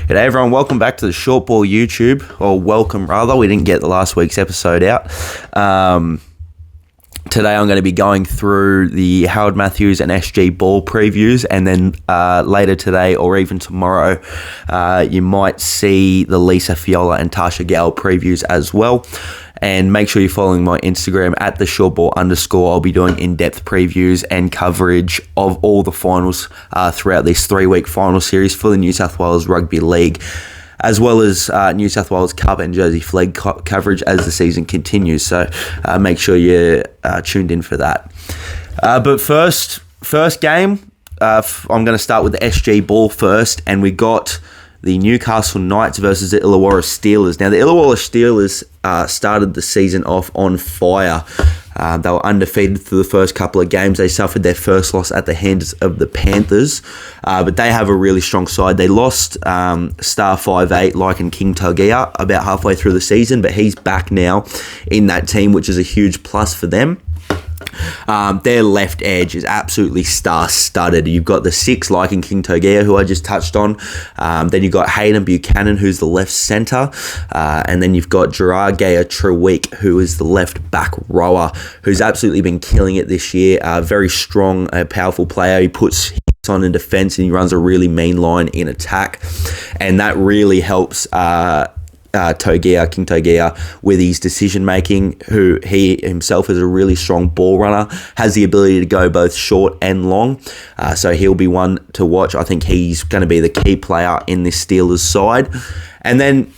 G'day everyone, welcome back to the Short Ball YouTube, or welcome rather, we didn't get the last week's episode out. Today I'm going to be going through the Harold Matthews and SG Ball previews, and then later today or even tomorrow you might see the Lisa Fiola and Tasha Gale previews as well. And make sure you're following my Instagram at the shortball_. I'll be doing in-depth previews and coverage of all the finals throughout this 3-week final series for the New South Wales Rugby League, as well as New South Wales Cup and Jersey Flag coverage as the season continues. So make sure you're tuned in for that. But first game, I'm going to start with the SG Ball first, and we got the Newcastle Knights versus the Illawarra Steelers. Now, the Illawarra Steelers started the season off on fire. They were undefeated through the first couple of games. They suffered their first loss at the hands of the Panthers, but they have a really strong side. They lost star 5'8", Lycan King Tagia, about halfway through the season, but he's back now in that team, which is a huge plus for them. Their left edge is absolutely star-studded. You've got the 6, Lycan King Tagia, who I just touched on. Then you've got Hayden Buchanan, who's the left centre. And then you've got Gerard Gaya-Treweek, who is the left back rower, who's absolutely been killing it this year. Very strong, powerful player. He puts hits on in defence, and he runs a really mean line in attack. And that really helps King Tagia with his decision making, who he himself is a really strong ball runner, has the ability to go both short and long, so he'll be one to watch. I think he's going to be the key player in this Steelers side. And then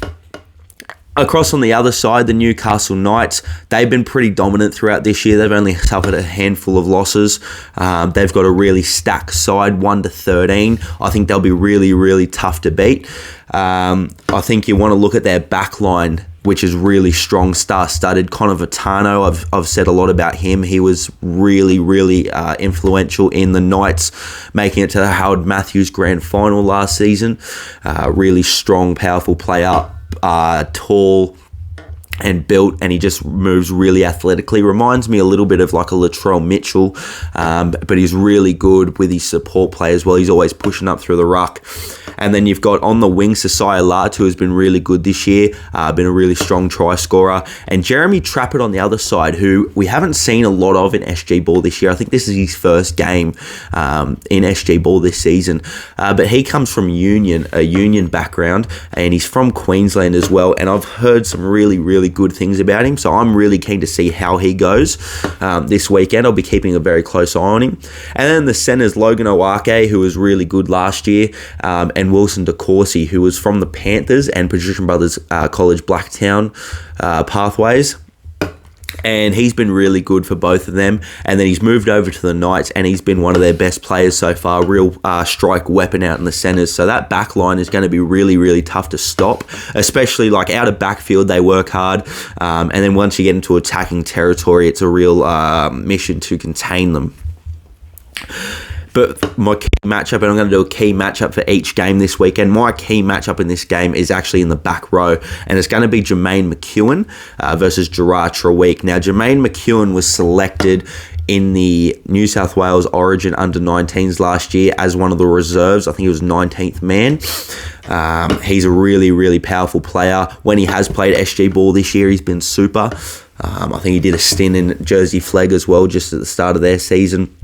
across on the other side, the Newcastle Knights, they've been pretty dominant throughout this year. They've only suffered a handful of losses. They've got a really stacked side, 1-13. I think they'll be really, really tough to beat. I think you want to look at their back line, which is really strong, star-studded. Connor Vitano, I've said a lot about him. He was really, really influential in the Knights, making it to the Harold Matthews Grand Final last season. Really strong, powerful player. Tall and built, and he just moves really athletically. Reminds me a little bit of like a Latrell Mitchell, but he's really good with his support play as well. He's always pushing up through the ruck. And then you've got on the wing Sasaya Lart, who has been really good this year, been a really strong try scorer. And Jeremy Trappett on the other side, who we haven't seen a lot of in SG Ball this year. I think this is his first game in SG Ball this season. But he comes from a Union background, and he's from Queensland as well. And I've heard some really, really good things about him, so I'm really keen to see how he goes this weekend. I'll be keeping a very close eye on him. And then the centers, Logan Owake, who was really good last year, and Wilson DeCourcy, who was from the Panthers and Patrician Brothers College Blacktown pathways. And he's been really good for both of them. And then he's moved over to the Knights, and he's been one of their best players so far. Real strike weapon out in the centres. So that back line is going to be really, really tough to stop, especially like out of backfield. They work hard. And then once you get into attacking territory, it's a real mission to contain them. But my key matchup, and I'm going to do a key matchup for each game this weekend. My key matchup in this game is actually in the back row, and it's going to be Jermaine McEwen versus Gerard Treweek. Now, Jermaine McEwen was selected in the New South Wales Origin under-19s last year as one of the reserves. I think he was 19th man. He's a really, really powerful player. When he has played SG Ball this year, he's been super. I think he did a stint in Jersey Flag as well just at the start of their season.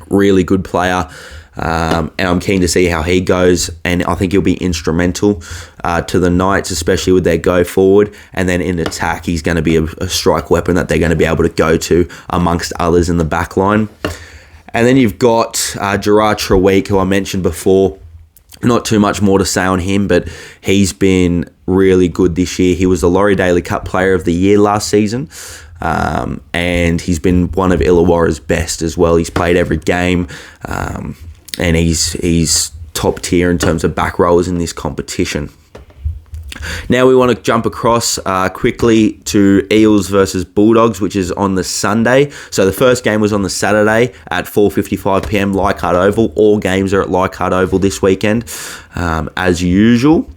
Really good player, and I'm keen to see how he goes, and I think he'll be instrumental to the Knights, especially with their go forward. And then in attack, he's going to be a strike weapon that they're going to be able to go to amongst others in the back line. And then you've got Gerard Treweek, who I mentioned before. Not too much more to say on him, but he's been really good this year. He was the Laurie Daly Cup Player of the Year last season. And he's been one of Illawarra's best as well. He's played every game, and he's top tier in terms of back rowers in this competition. Now we want to jump across quickly to Eels versus Bulldogs, which is on the Sunday. So the first game was on the Saturday at 4:55 p.m. Leichhardt Oval. All games are at Leichhardt Oval this weekend, as usual.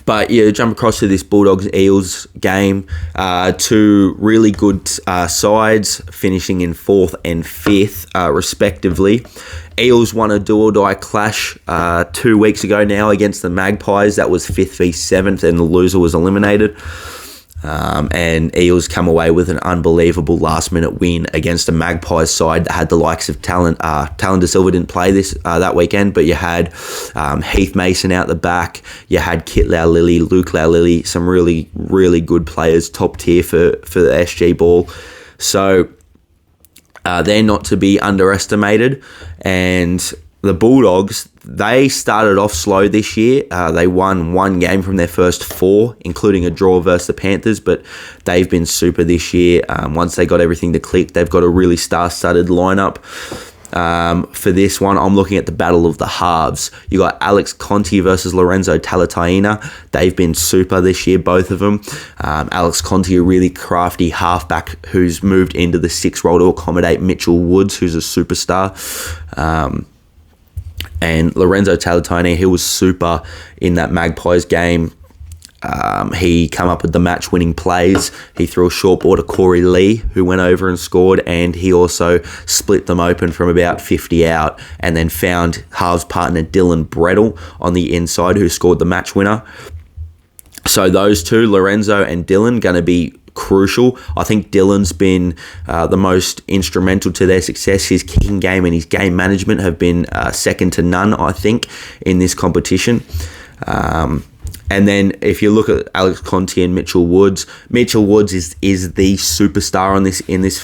But yeah, jump across to this Bulldogs-Eels game. Two really good sides, finishing in 4th and 5th, respectively. Eels won a do-or-die clash 2 weeks ago now against the Magpies. That was 5th v 7th, and the loser was eliminated. And Eels come away with an unbelievable last-minute win against a Magpies side that had the likes of Talon De Silva didn't play that weekend, but you had Heath Mason out the back. You had Kit Lau-Lily, Luke Lau-Lily, some really, really good players, top tier for the SG ball. So they're not to be underestimated. And the Bulldogs, they started off slow this year. They won 1 game from their first 4, including a draw versus the Panthers, but they've been super this year. Once they got everything to click, they've got a really star-studded lineup. For this one, I'm looking at the battle of the halves. You got Alex Conti versus Lorenzo Talataina. They've been super this year, both of them. Alex Conti, a really crafty halfback who's moved into the 6th role to accommodate Mitchell Woods, who's a superstar. And Lorenzo Talataina, he was super in that Magpies game. He came up with the match-winning plays. He threw a short ball to Corey Lee, who went over and scored, and he also split them open from about 50 out and then found halves partner Dylan Brettle on the inside, who scored the match winner. So those two, Lorenzo and Dylan, going to be crucial. I think Dylan's been the most instrumental to their success. His kicking game and his game management have been second to none, I think, in this competition. And then if you look at Alex Conti and Mitchell Woods is the superstar in this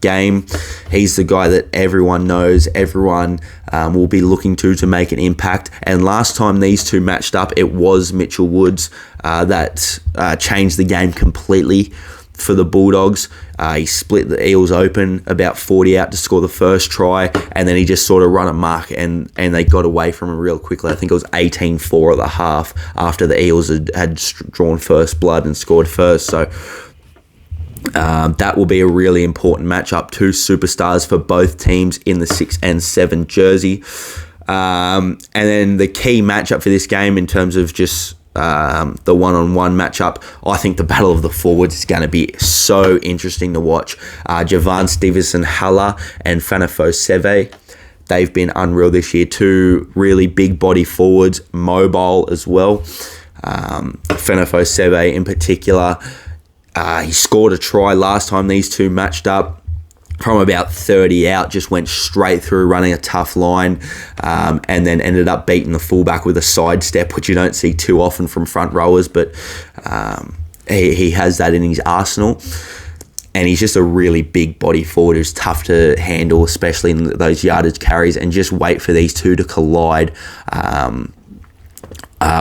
game. He's the guy that everyone knows, everyone will be looking to make an impact. And last time these two matched up, it was Mitchell Woods that changed the game completely for the Bulldogs. He split the Eels open about 40 out to score the first try, and then he just sort of run a mark, and they got away from him real quickly. I think it was 18-4 at the half after the Eels had drawn first blood and scored first. So that will be a really important matchup. 2 superstars for both teams in the 6 and 7 jersey. And then the key matchup for this game in terms of just the one-on-one matchup, I think the battle of the forwards is going to be so interesting to watch. Javan Stevenson-Haller and Fanafo Seve, they've been unreal this year. 2 really big body forwards, mobile as well. Fanafo Seve in particular, he scored a try last time these two matched up. From about 30 out, just went straight through, running a tough line, and then ended up beating the fullback with a sidestep, which you don't see too often from front rowers, but he has that in his arsenal. And he's just a really big body forward who's tough to handle, especially in those yardage carries, and just wait for these two to collide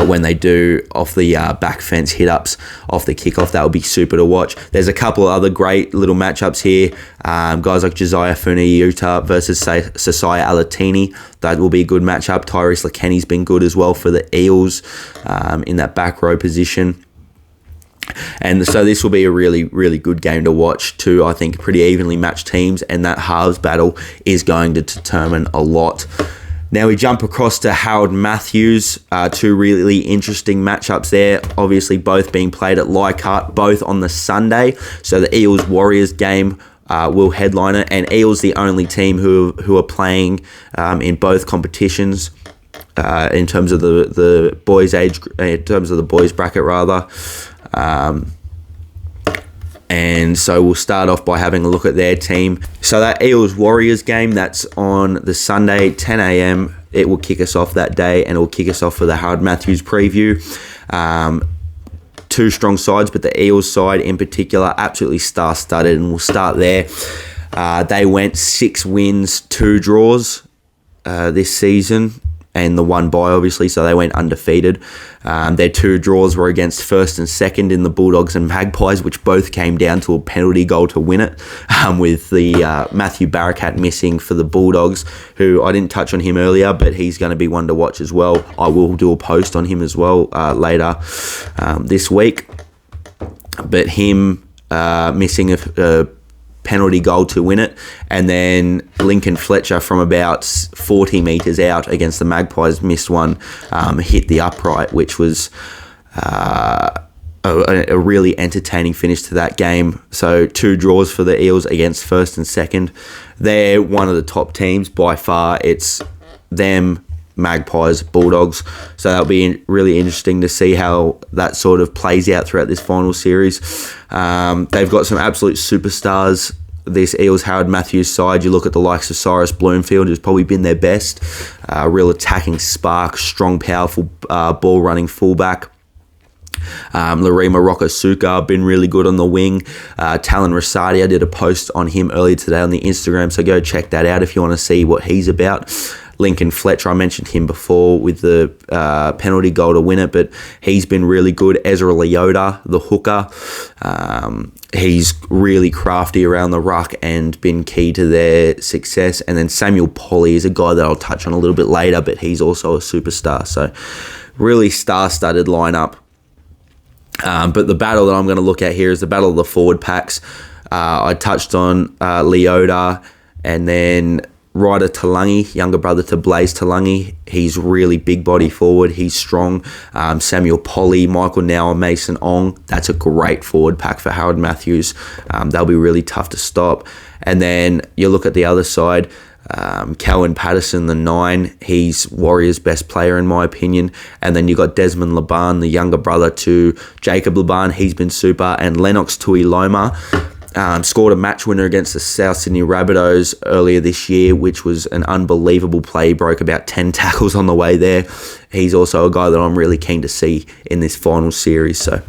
when they do off the back fence hit-ups off the kickoff. That will be super to watch. There's a couple of other great little matchups here. Guys like Josiah Funiuta versus Sasai Alatini. That will be a good matchup. Tyrese Lakenny's been good as well for the Eels in that back row position. And so this will be a really, really good game to watch. 2, I think, pretty evenly matched teams, and that halves battle is going to determine a lot. Now we jump across to Harold Matthews. 2 really interesting matchups there. Obviously both being played at Leichhardt, both on the Sunday. So the Eels-Warriors game will headline it, and Eels the only team who are playing in both competitions in terms of the boys age, in terms of the boys bracket rather. And so we'll start off by having a look at their team. So that Eels-Warriors game, that's on the Sunday, 10 a.m. It will kick us off that day, and it will kick us off for the Harold Matthews preview. 2 strong sides, but the Eels side in particular, absolutely star-studded, and we'll start there. They went 6 wins, 2 draws this season, and the 1 bye, obviously, so they went undefeated. Their 2 draws were against first and second in the Bulldogs and Magpies, which both came down to a penalty goal to win it, with the Matthew Barakat missing for the Bulldogs, who I didn't touch on him earlier, but he's going to be one to watch as well. I will do a post on him as well later this week. But him missing a penalty goal to win it, and then Lincoln Fletcher from about 40 metres out against the Magpies missed one, hit the upright, which was a really entertaining finish to that game. So 2 draws for the Eels against first and second. They're one of the top teams by far. It's them, Magpies, Bulldogs. So that'll be really interesting to see how that sort of plays out throughout this final series. They've got some absolute superstars. This Eels Howard Matthews side, you look at the likes of Cyrus Bloomfield, who's probably been their best. Real attacking spark, strong, powerful ball-running fullback. Larima Rokosuka been really good on the wing. Talon Rosati, I did a post on him earlier today on the Instagram, so go check that out if you want to see what he's about. Lincoln Fletcher, I mentioned him before with the penalty goal to win it, but he's been really good. Ezra Leota, the hooker, he's really crafty around the ruck and been key to their success. And then Samuel Polly is a guy that I'll touch on a little bit later, but he's also a superstar. So really star-studded lineup. But the battle that I'm going to look at here is the battle of the forward packs. I touched on Leota, and then Ryder Talangi, younger brother to Blaze Talangi. He's really big body forward. He's strong. Samuel Polly, Michael Nower, Mason Ong. That's a great forward pack for Howard Matthews. They'll be really tough to stop. And then you look at the other side, Cowan Patterson, the 9, he's Warriors' best player in my opinion. And then you got Desmond Laban, the younger brother to Jacob Laban. He's been super. And Lennox Tuiloma scored a match winner against the South Sydney Rabbitohs earlier this year, which was an unbelievable play. He broke about 10 tackles on the way there. He's also a guy that I'm really keen to see in this final series. So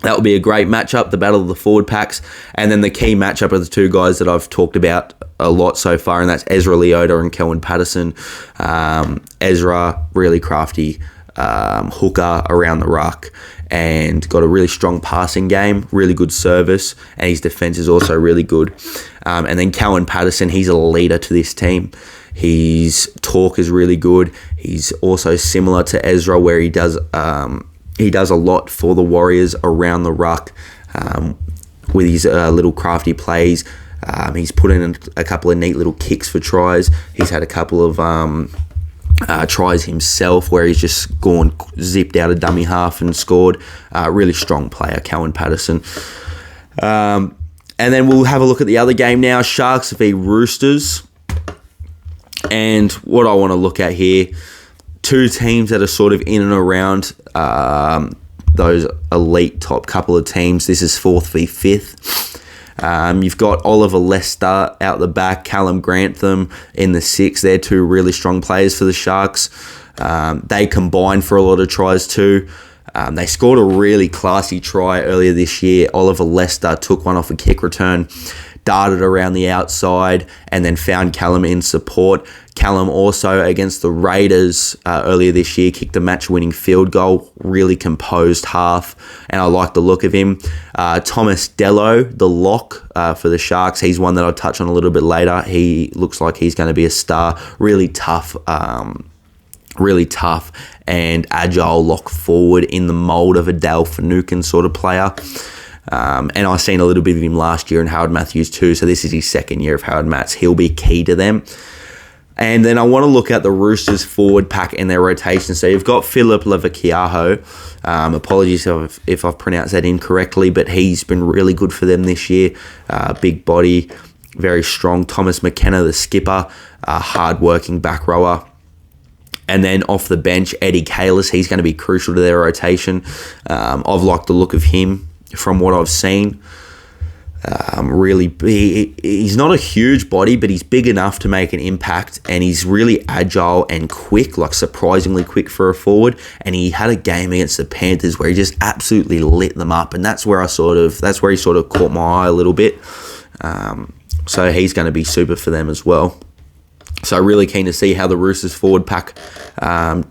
that will be a great matchup, the battle of the forward packs. And then the key matchup are the 2 guys that I've talked about a lot so far, and that's Ezra Leota and Kelvin Patterson. Ezra, really crafty hooker around the ruck, and got a really strong passing game, really good service, and his defence is also really good. And then Kelvin Patterson, he's a leader to this team. His talk is really good. He's also similar to Ezra, where he does a lot for the Warriors around the ruck with his little crafty plays. He's put in a couple of neat little kicks for tries. He's had a couple of tries himself where he's just zipped out a dummy half and scored. Really strong player, Cowan Patterson. And then we'll have a look at the other game now, Sharks v Roosters. And what I want to look at here, 2 teams that are sort of in and around those elite top couple of teams. This is 4th v 5th. You've got Oliver Lester out the back, Callum Grantham in the 6. They're 2 really strong players for the Sharks. They combine for a lot of tries too. They scored a really classy try earlier this year. Oliver Lester took one off a kick return, darted around the outside, and then found Callum in support. Callum also, against the Raiders earlier this year, kicked a match-winning field goal, really composed half, and I like the look of him. Thomas Dello, the lock for the Sharks, he's one that I'll touch on a little bit later. He looks like he's going to be a star, really tough and agile lock forward in the mould of a Dale Finucane sort of player. And I've seen a little bit of him last year in Howard Matthews too, so this is his 2nd year of Howard Matts. He'll be key to them. And then I want to look at the Roosters forward pack and their rotation. So you've got Philip Levakiaho. Apologies if I've pronounced that incorrectly, but he's been really good for them this year. Big body, very strong. Thomas McKenna, the skipper, hard-working back rower. And then off the bench, Eddie Kalis, he's going to be crucial to their rotation. I've liked the look of him from what I've seen. He's not a huge body, but he's big enough to make an impact, and he's really agile and quick, like surprisingly quick for a forward. And he had a game against the Panthers where he just absolutely lit them up, and that's where he sort of caught my eye a little bit. So he's going to be super for them as well. So really keen to see how the Roosters forward pack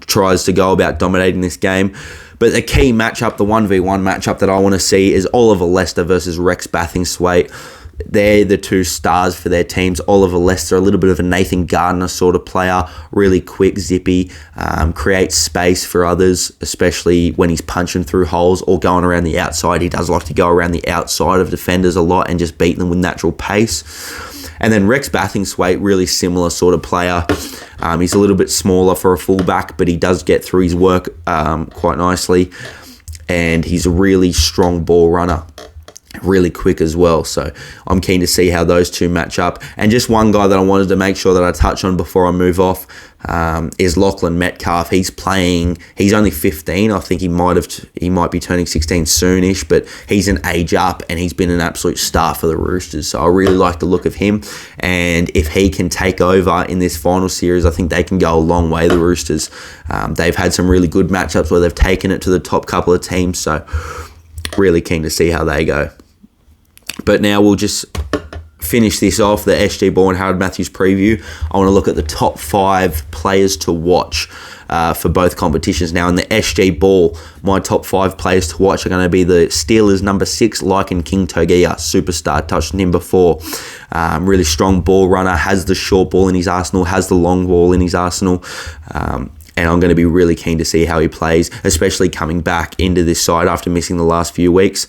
tries to go about dominating this game. But the key matchup, the 1v1 matchup that I want to see is Oliver Lester versus Rex Bathingthwaite. They're the 2 stars for their teams. Oliver Lester, a little bit of a Nathan Gardner sort of player, really quick, zippy, creates space for others, especially when he's punching through holes or going around the outside. He does like to go around the outside of defenders a lot and just beat them with natural pace. And then Rex Bathingthwaite, really similar sort of player. He's a little bit smaller for a fullback, but he does get through his work quite nicely. and he's a really strong ball runner. Really quick as well, so I'm keen to see how those two match up. And just one guy that I wanted to make sure that I touch on before I move off is Lachlan Metcalf. He's only 15. I think he might be turning 16 soonish, but he's an age up and he's been an absolute star for the Roosters, so I really like the look of him. And if he can take over in this final series, I think they can go a long way, the Roosters. They've had some really good matchups where they've taken it to the top couple of teams, so really keen to see how they go. But now we'll just finish this off, the SG Ball and Harold Matthews preview. I want to look at the top 5 players to watch for both competitions. Now in the SG Ball, my top 5 players to watch are going to be the Steelers number 6, Lycan King Togia, superstar, touched on him before. Really strong ball runner, has the short ball in his arsenal, has the long ball in his arsenal. And I'm going to be really keen to see how he plays, especially coming back into this side after missing the last few weeks.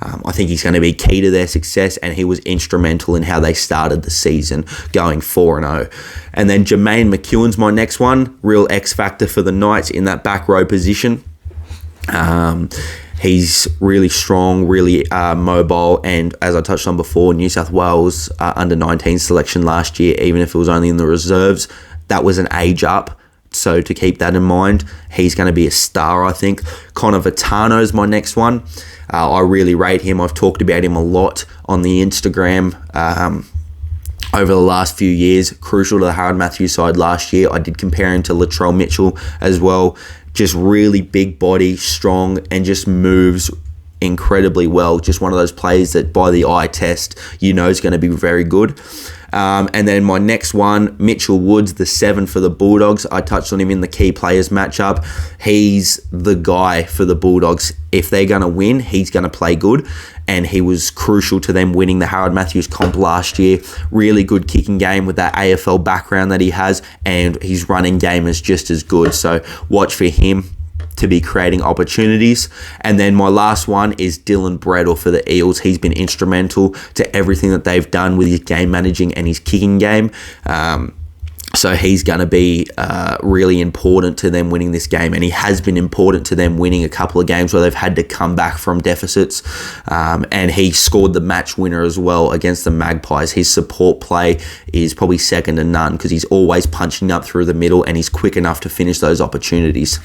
I think he's going to be key to their success, and he was instrumental in how they started the season, going 4-0. And then Jermaine McEwen's my next one, real X factor for the Knights in that back row position. He's really strong, really mobile, and as I touched on before, New South Wales under-19 selection last year, even if it was only in the reserves, that was an age up. So to keep that in mind, he's going to be a star, I think. Connor Vitano is my next one. I really rate him. I've talked about him a lot on the Instagram over the last few years. Crucial to the Harold Matthews side last year. I did compare him to Latrell Mitchell as well. Just really big body, strong, and just moves incredibly well. Just one of those players that by the eye test, you know is going to be very good. And then my next one, Mitchell Woods, the 7 for the Bulldogs. I touched on him in the key players matchup. He's the guy for the Bulldogs. If they're going to win, he's going to play good. And he was crucial to them winning the Harold Matthews comp last year. Really good kicking game with that AFL background that he has. And his running game is just as good. So watch for him to be creating opportunities. And then my last one is Dylan Bredel for the Eels. He's been instrumental to everything that they've done with his game managing and his kicking game. So he's going to be really important to them winning this game, and he has been important to them winning a couple of games where they've had to come back from deficits. And he scored the match winner as well against the Magpies. His support play is probably second to none because he's always punching up through the middle and he's quick enough to finish those opportunities.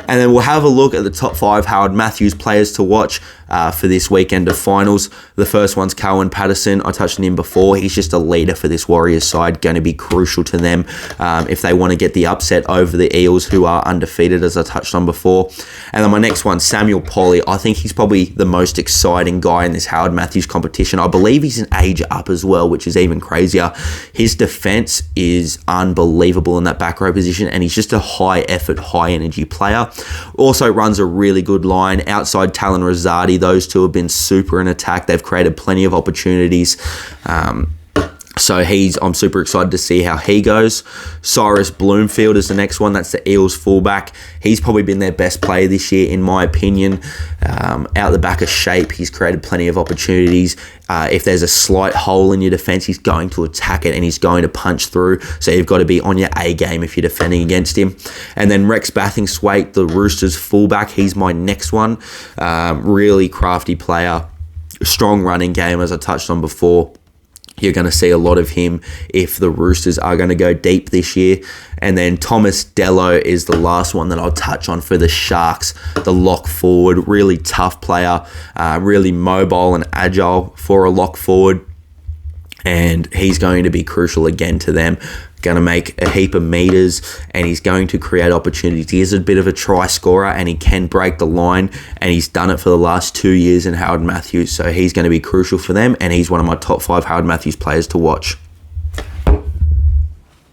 And then we'll have a look at the top 5 Harold Matthews players to watch for this weekend of finals. The first one's Cowan Patterson. I touched on him before. He's just a leader for this Warriors side, going to be crucial to them if they want to get the upset over the Eels, who are undefeated, as I touched on before. And then my next one, Samuel Polly. I think he's probably the most exciting guy in this Harold Matthews competition. I believe he's an age up as well, which is even crazier. His defense is unbelievable in that back row position, and he's just a high effort, high energy player. Also runs a really good line. Outside Talon Rosati, those two have been super in attack. They've created plenty of opportunities. So I'm super excited to see how he goes. Cyrus Bloomfield is the next one. That's the Eels fullback. He's probably been their best player this year, in my opinion. Out the back of shape, he's created plenty of opportunities. If there's a slight hole in your defense, he's going to attack it and he's going to punch through. So you've got to be on your A game if you're defending against him. And then Rex Bathingthwaite, the Roosters fullback, he's my next one. Really crafty player. Strong running game, as I touched on before. You're going to see a lot of him if the Roosters are going to go deep this year. And then Thomas Dello is the last one that I'll touch on for the Sharks. The lock forward, really tough player, really mobile and agile for a lock forward. And he's going to be crucial again to them. Going to make a heap of meters, and he's going to create opportunities. He is a bit of a try scorer, and he can break the line, and he's done it for the last 2 years in Harold Matthews. So he's going to be crucial for them, and he's one of my top 5 Harold Matthews players to watch.